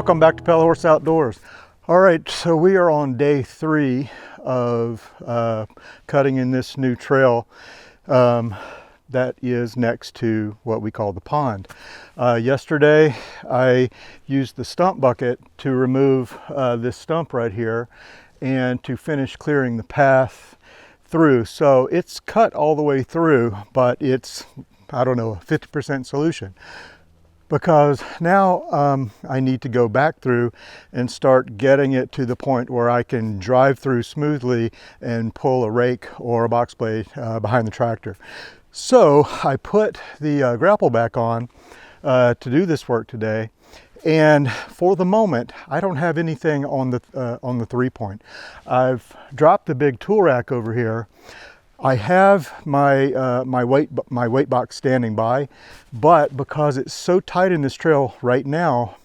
Welcome back to Pale Horse Outdoors. All right, so we are on day 3 of cutting in this new trail that is next to what we call the pond. Yesterday I used the stump bucket to remove this stump right here and to finish clearing the path through. So it's cut all the way through, but it's, I don't know, a 50% solution. Because now I need to go back through and start getting it to the point where I can drive through smoothly and pull a rake or a box blade behind the tractor. So I put the grapple back on to do this work today, and for the moment I don't have anything on the 3-point. I've dropped the big tool rack over here. I have my weight box standing by, but because it's so tight in this trail right now,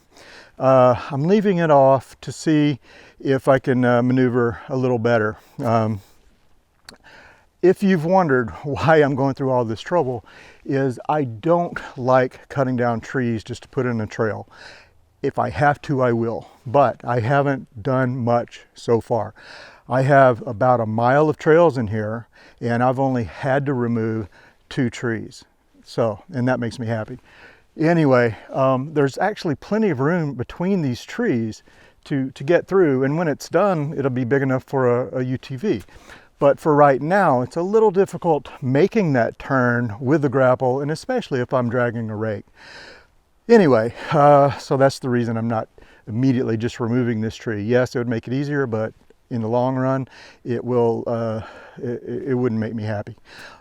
I'm leaving it off to see if I can maneuver a little better. If you've wondered why I'm going through all this trouble, is I don't like cutting down trees just to put in a trail. If I have to, I will, but I haven't done much so far. I have about a mile of trails in here, and I've only had to remove 2 trees. So, and that makes me happy. Anyway, there's actually plenty of room between these trees to get through, and when it's done, it'll be big enough for a UTV. But for right now, it's a little difficult making that turn with the grapple, and especially if I'm dragging a rake. Anyway, so that's the reason I'm not immediately just removing this tree. Yes, it would make it easier, but in the long run, it will. It wouldn't make me happy.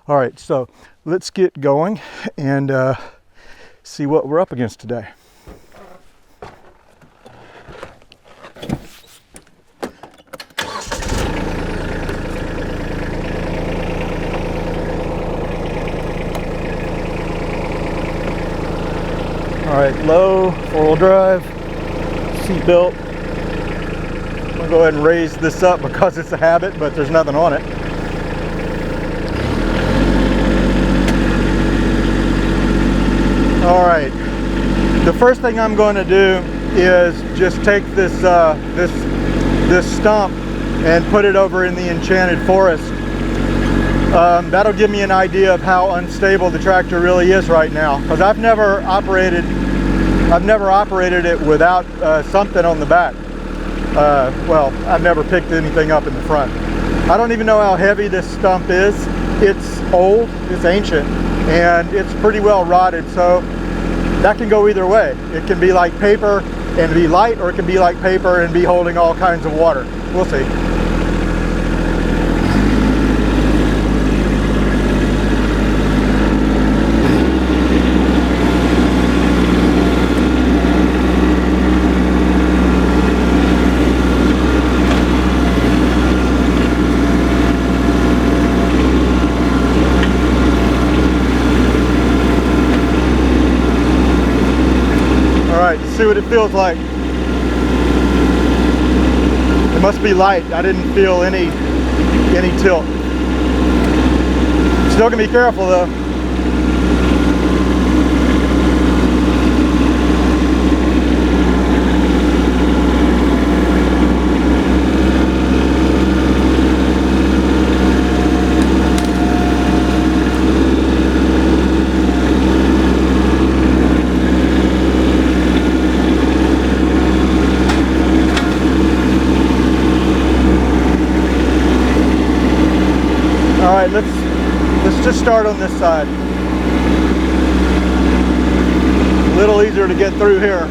All right, so let's get going and see what we're up against today. All right, low 4-wheel drive, seat belt. I'm gonna go ahead and raise this up because it's a habit, but there's nothing on it. All right, the first thing I'm going to do is just take this this stump and put it over in the Enchanted Forest. That'll give me an idea of how unstable the tractor really is right now, because I've never operated it without something on the back. Well, I've never picked anything up in the front. I don't even know how heavy this stump is. It's old, it's ancient, and it's pretty well rotted, so that can go either way. It can be like paper and be light, or it can be like paper and be holding all kinds of water. We'll see. See what it feels like. It must be light. I didn't feel any tilt. Still gonna be careful though. Let's just start on this side. A little easier to get through here.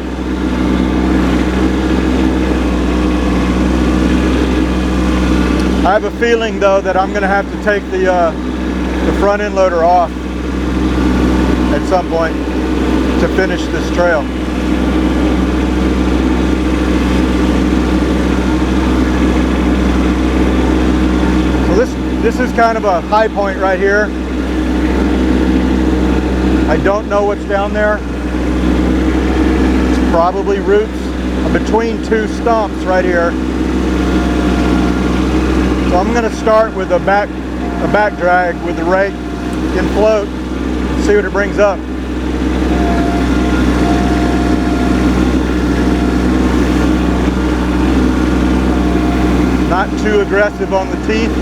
I have a feeling though that I'm going to have to take the front end loader off at some point to finish this trail. This is kind of a high point right here. I don't know what's down there. It's probably roots. I'm between 2 stumps right here. So I'm going to start with a back drag with the rake in float, see what it brings up. not too aggressive on the teeth,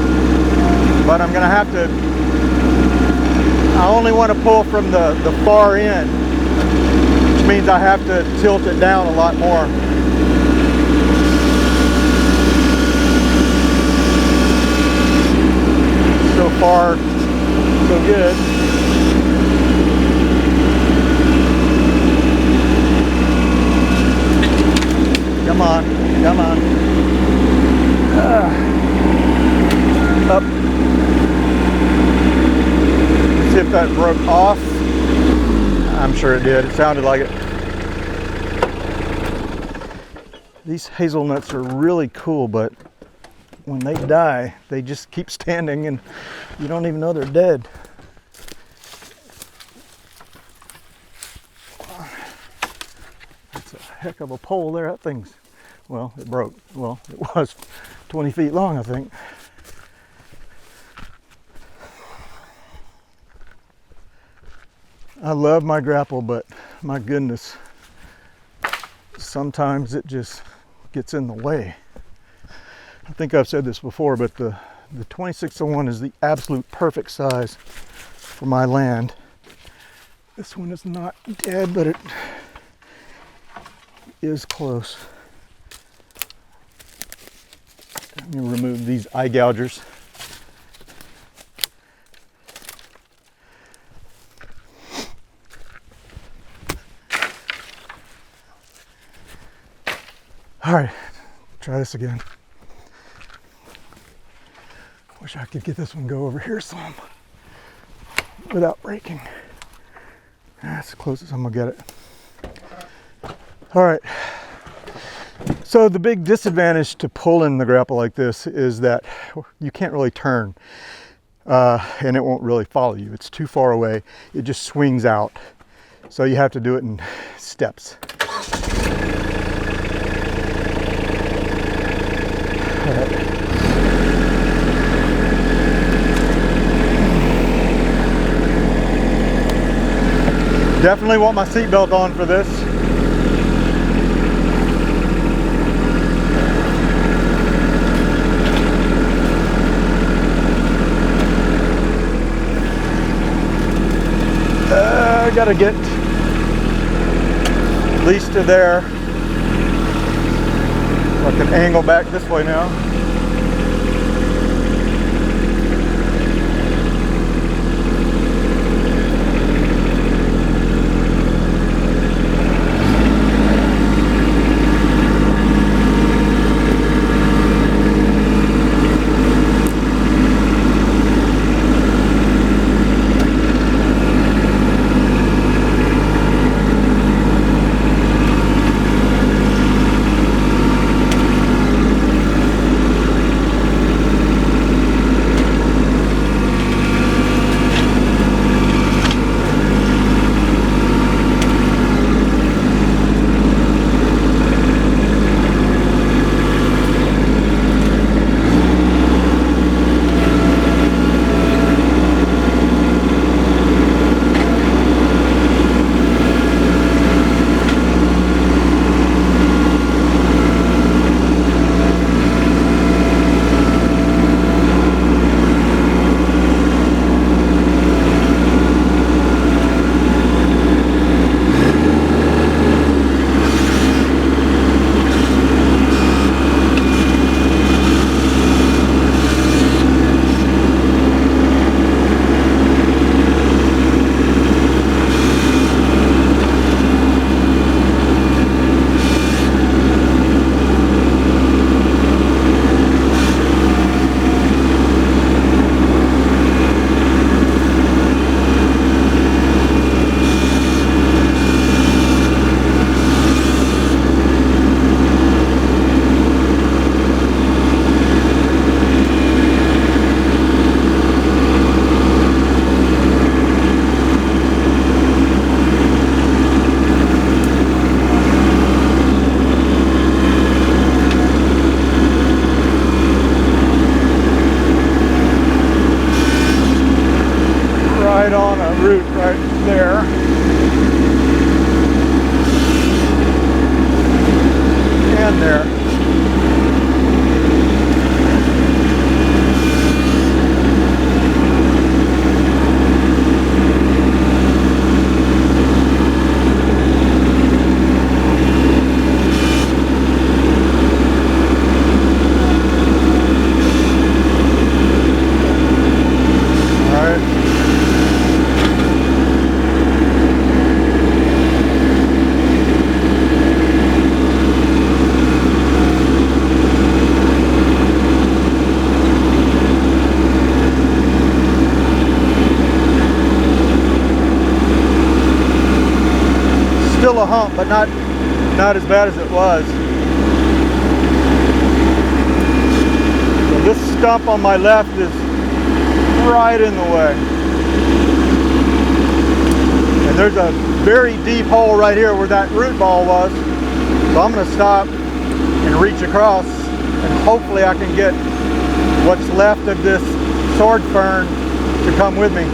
but I'm gonna have to, I only want to pull from the far end, which means I have to tilt it down a lot more. So far, so good. Come on, come on. Up. Let's see if that broke off. I'm sure it did. It sounded like it. These hazelnuts are really cool, but when they die, they just keep standing and you don't even know they're dead. That's a heck of a pole there. That thing's, well, it broke. Well, it was 20 feet long, I think. I love my grapple, but my goodness, sometimes it just gets in the way. I think I've said this before, but the 2601 is the absolute perfect size for my land. This one is not dead, but it is close. Let me remove these eye gougers. All right, try this again. Wish I could get this one go over here some without breaking. That's the closest I'm gonna get it. All right. So the big disadvantage to pulling the grapple like this is that you can't really turn and it won't really follow you. It's too far away. It just swings out. So you have to do it in steps. All right. Definitely want my seatbelt on for this. I gotta get at least to there. I can angle back this way now. root right there. And there. but not as bad as it was. So this stump on my left is right in the way. And there's a very deep hole right here where that root ball was. So I'm going to stop and reach across, and hopefully I can get what's left of this sword fern to come with me.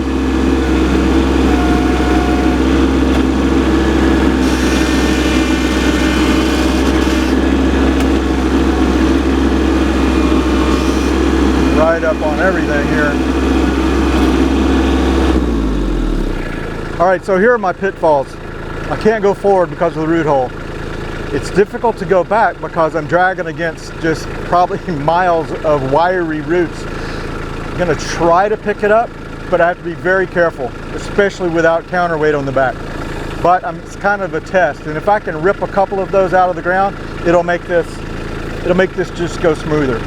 Right up on everything here. All right, so here are my pitfalls. I can't go forward because of the root hole. It's difficult to go back because I'm dragging against just probably miles of wiry roots. I'm gonna try to pick it up, but I have to be very careful, especially without counterweight on the back. But it's kind of a test, and if I can rip a couple of those out of the ground, it'll make this just go smoother.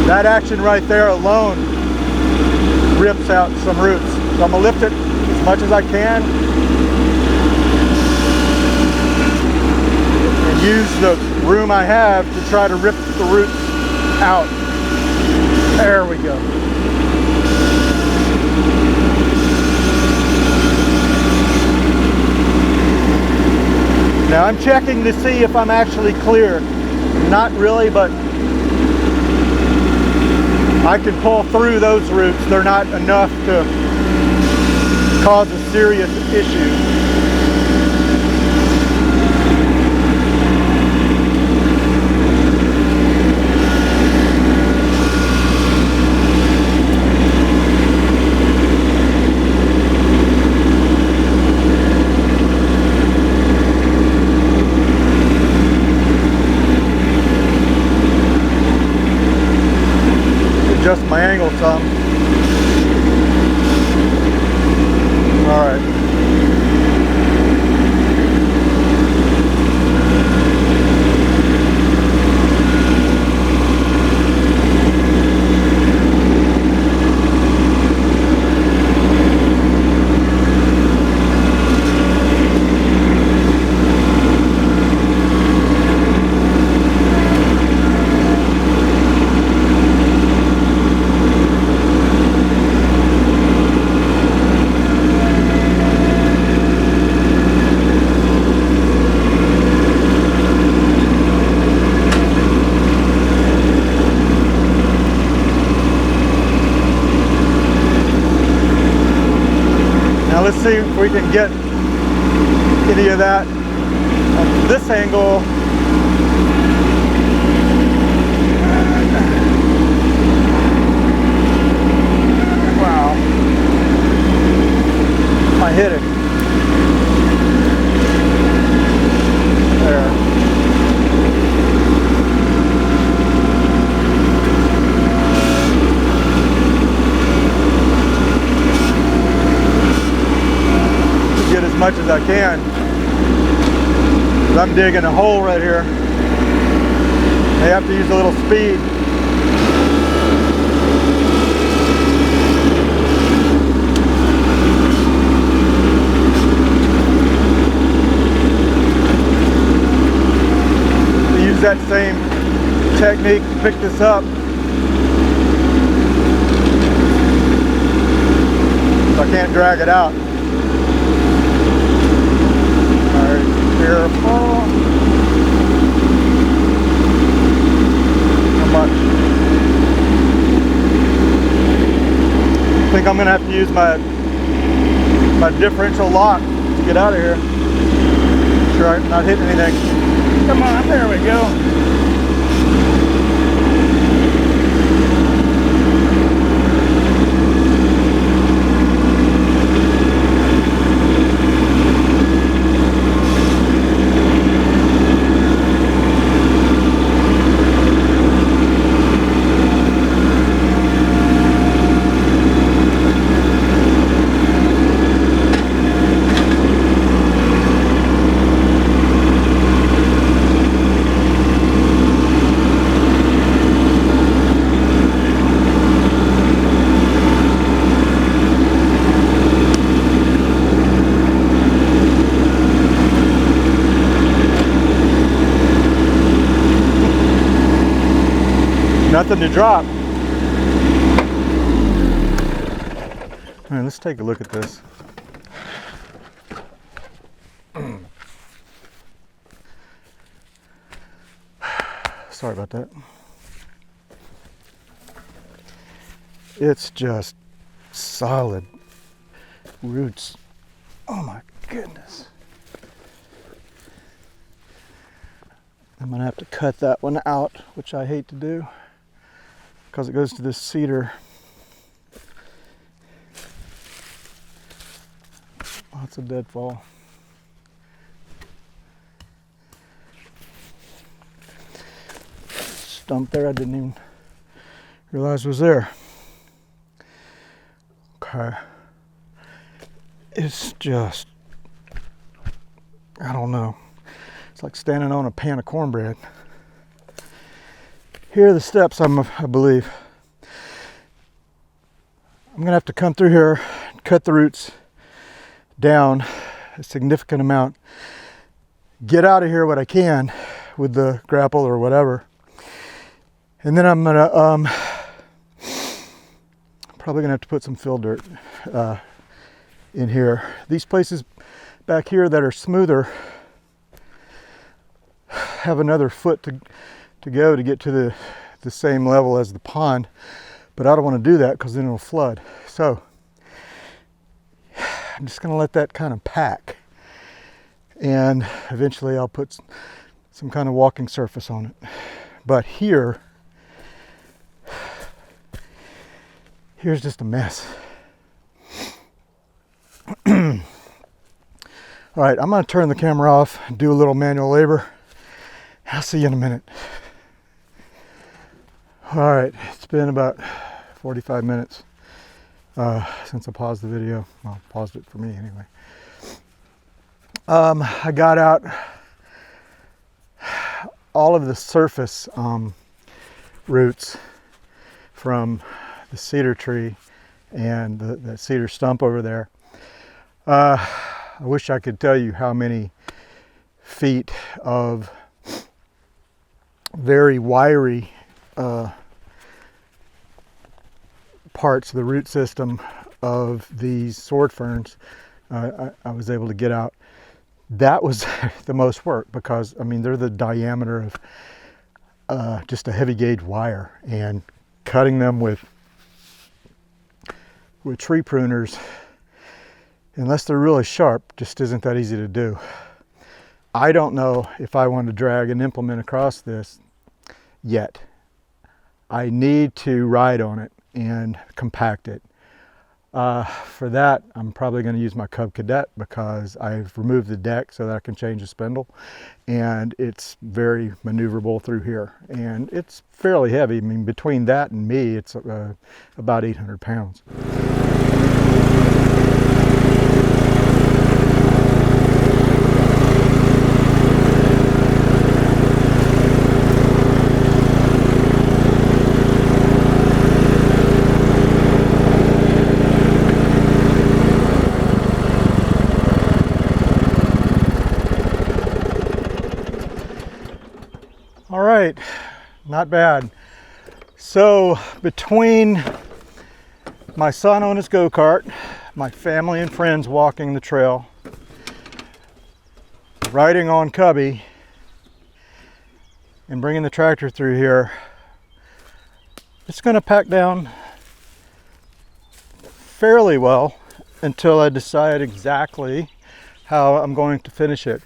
That action right there alone rips out some roots. So I'm gonna lift it as much as I can and use the room I have to try to rip the roots out. There we go. Now I'm checking to see if I'm actually clear. Not really, but I can pull through those roots. They're not enough to cause a serious issue. Adjust my angle some. All right. Let's see if we can get any of that at this angle. Wow. I hit it. There. As much as I can. I'm digging a hole right here. I have to use a little speed. I use that same technique to pick this up. So I can't drag it out. Careful. How much? I think I'm gonna have to use my differential lock to get out of here. Make sure I'm not hitting anything. Come on, there we go. nothing to drop. All right, let's take a look at this. Sorry about that. It's just solid roots. Oh my goodness. I'm gonna have to cut that one out, which I hate to do because it goes to this cedar. Lots of deadfall. Stump there I didn't even realize was there. Okay. It's just, I don't know. It's like standing on a pan of cornbread. Here are the steps, I believe. I'm gonna have to come through here, cut the roots down a significant amount, get out of here what I can with the grapple or whatever, and then I'm gonna probably gonna have to put some fill dirt in here. These places back here that are smoother have another foot to go to get to the same level as the pond, but I don't want to do that because then it'll flood. So I'm just going to let that kind of pack, and eventually I'll put some kind of walking surface on it. But here's just a mess. All right, I'm going to turn the camera off and do a little manual labor. I'll see you in a minute. All right, it's been about 45 minutes since I paused the video. Well, paused it for me anyway. I got out all of the surface roots from the cedar tree and the cedar stump over there. I wish I could tell you how many feet of very wiry parts of the root system of these sword ferns I was able to get out. That was the most work because, I mean, they're the diameter of just a heavy gauge wire, and cutting them with tree pruners, unless they're really sharp, just isn't that easy to do. I don't know if I want to drag an implement across this yet. I need to ride on it and compact it. For that, I'm probably going to use my Cub Cadet because I've removed the deck so that I can change the spindle, and it's very maneuverable through here, and it's fairly heavy. I mean, between that and me, it's about 800 pounds. All right, not bad. So between my son on his go-kart, my family and friends walking the trail, riding on Cubby, and bringing the tractor through here, it's going to pack down fairly well until I decide exactly how I'm going to finish it.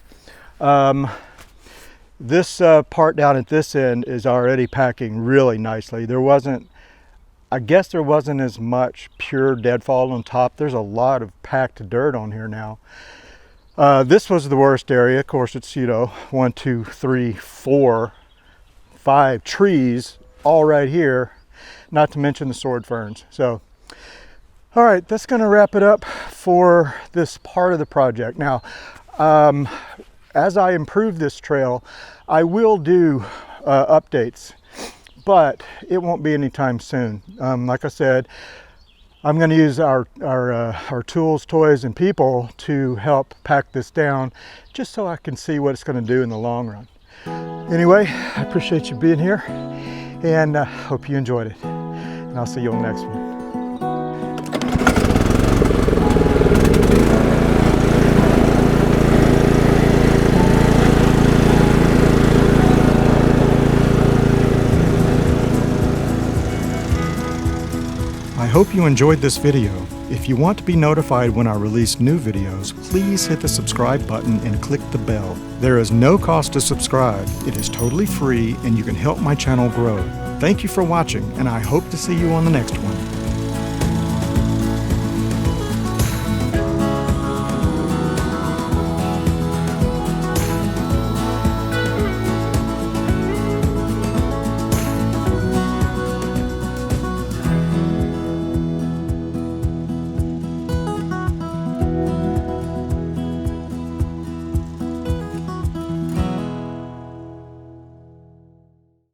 This part down at this end is already packing really nicely. I guess there wasn't as much pure deadfall on top. There's a lot of packed dirt on here now. This was the worst area. Of course, it's, 1, 2, 3, 4, 5 trees all right here, not to mention the sword ferns. So, all right, that's going to wrap it up for this part of the project. Now, as I improve this trail, I will do updates, but it won't be anytime soon. Like I said, I'm going to use our tools, toys, and people to help pack this down, just so I can see what it's going to do in the long run. Anyway, I appreciate you being here, And hope you enjoyed it. And I'll see you on the next one. I hope you enjoyed this video. If you want to be notified when I release new videos, please hit the subscribe button and click the bell. There is no cost to subscribe. It is totally free and you can help my channel grow. Thank you for watching, and I hope to see you on the next one.